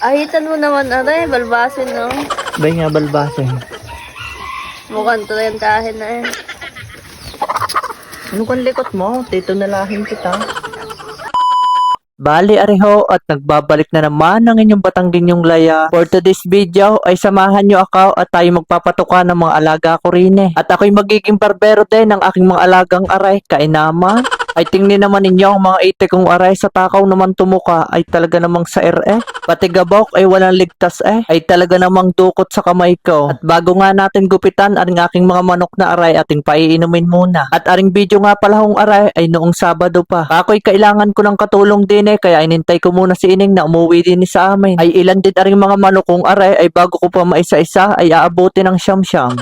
Ahitan mo naman, aray. Balbasin, no? Bay nga balbasin. Mukhang talentahin na eh. Ano kang likot mo? Tito nalahin kita. Bali areho at nagbabalik na naman ang inyong Batangginyong Laya. For today's video ay samahan nyo ako at tayo magpapatuka ng mga alaga ko rin eh. At ako'y magiging barbero din ng aking mga alagang aray. Kainama. Ay tingnin naman ninyo ang mga ite kong aray sa takaw naman tumuka ay talaga namang sa eh. Pati gabok ay walang ligtas eh. Ay talaga namang dukot sa kamay ko. At bago nga natin gupitan ang aking mga manok na aray ating paiinumin muna. At aring video nga pala hong aray ay noong Sabado pa. Ako'y kailangan ko ng katulong din eh kaya inintay ko muna si Ining na umuwi din sa amin. Ay ilan din aring mga manok kong aray ay bago ko pa maisa-isa ay aabuti ng siyam-siyam.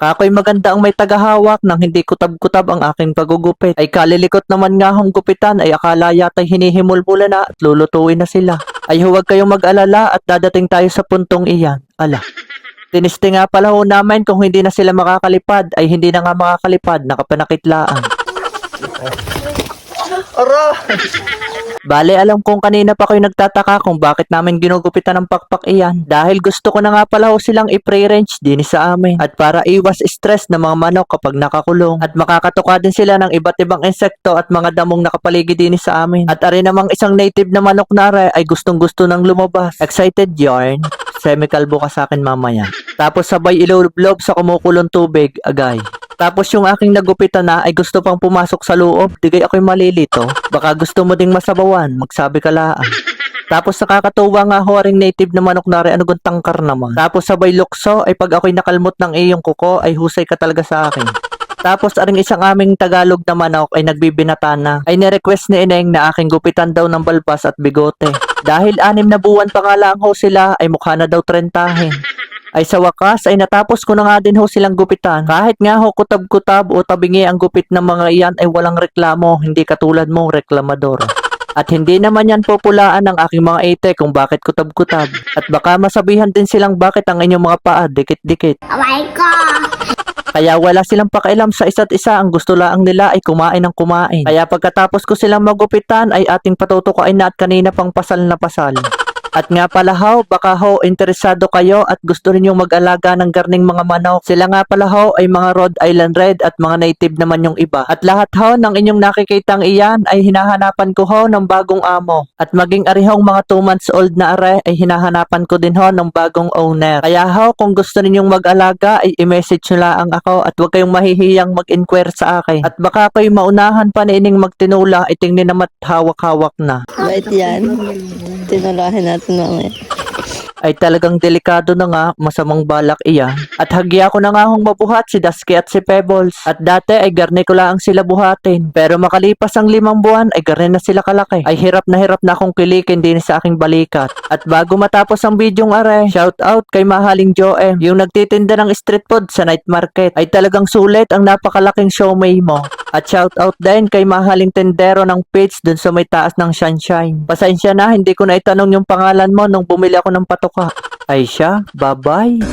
Ako'y maganda ang may tagahawak nang hindi kutab-kutab ang aking pagugupit. Ay kalilikot naman nga hong gupitan ay akala yata'y hinihimulmula na at lulutuin na sila. Ay huwag kayong mag-alala at dadating tayo sa puntong iyan. Ala. Tiniste nga pala ho namin kung hindi na sila makakalipad ay hindi na nga makakalipad, nakapanakitlaan. Aray! Bale, alam kong kanina pa kayo nagtataka kung bakit namin ginugupitan ng pakpak iyan. Dahil gusto ko na nga pala ho silang i-pre-range din sa amin. At para iwas stress ng mga manok kapag nakakulong. At makakatuka din sila ng iba't ibang insekto at mga damong nakapaligid din sa amin. At ari namang isang native na manok na are ay gustong gusto nang lumabas. Excited yarn? Semikalbo ka sa akin mamaya. Tapos sabay ilublob sa kumukulong tubig, agay. Tapos yung aking nagupitan na ay gusto pang pumasok sa loob, digay ako'y malilito. Baka gusto mo ding masabawan, magsabi ka laan. Tapos nakakatuwa nga ho ring native na manok na rin, ano gun tangkar naman. Tapos sabay lukso, ay pag ako'y nakalmot ng iyong kuko, ay husay ka talaga sa akin. Tapos aring isang aming Tagalog na manok ay nagbibinata na. Ay nirequest ni Ineng na aking gupitan daw ng balbas at bigote. Dahil 6 na buwan pa nga lang ho sila, ay mukha na daw 30. Ay sa wakas ay natapos ko na nga din ho silang gupitan. Kahit nga ho kutab-kutab o tabingi ang gupit ng mga iyan ay walang reklamo, hindi katulad mong reklamador. At hindi naman yan populaan ng aking mga ite kung bakit kutab-kutab. At baka masabihan din silang bakit ang inyong mga paa dikit-dikit. Oh my God! Kaya wala silang pakialam sa isa't isa, ang gusto lang nila ay kumain ng kumain. Kaya pagkatapos ko silang magupitan ay ating patutukain na at kanina pang pasal na pasal. At nga pala ho, baka ho interesado kayo at gusto ninyong mag-alaga ng garning mga manok. Sila nga pala ho ay mga Rhode Island Red at mga native naman yung iba. At lahat ho ng inyong nakikitang iyan ay hinahanapan ko ho ng bagong amo. At maging arihong mga 2 months old na are ay hinahanapan ko din ho ng bagong owner. Kaya ho, kung gusto ninyong mag-alaga ay i-message nyo lang ako at huwag kayong mahihiyang mag-inquire sa akin. At baka kayo maunahan pa ni Ining magtinula, itingnin naman hawak-hawak na. Bait yan. Tinulahin natin mamaya. Ay talagang delikado na nga, masamang balak iyan. At hagya ko na nga hong mabuhat si Dusky at si Pebbles. At dati ay garne ko lang sila buhatin. Pero makalipas ang 5 buwan ay garne na sila kalaki. Ay hirap na akong kilikin din sa aking balikat. At bago matapos ang bidyong are, shout out kay mahaling Joem, yung nagtitinda ng street food sa night market. Ay talagang sulit ang napakalaking siomay mo. At shout out din kay mahaling tendero ng page dun sa may taas ng Sunshine. Pasensya na, hindi ko na itanong yung pangalan mo nung bumili ako ng patoka. Ay siya, bye-bye.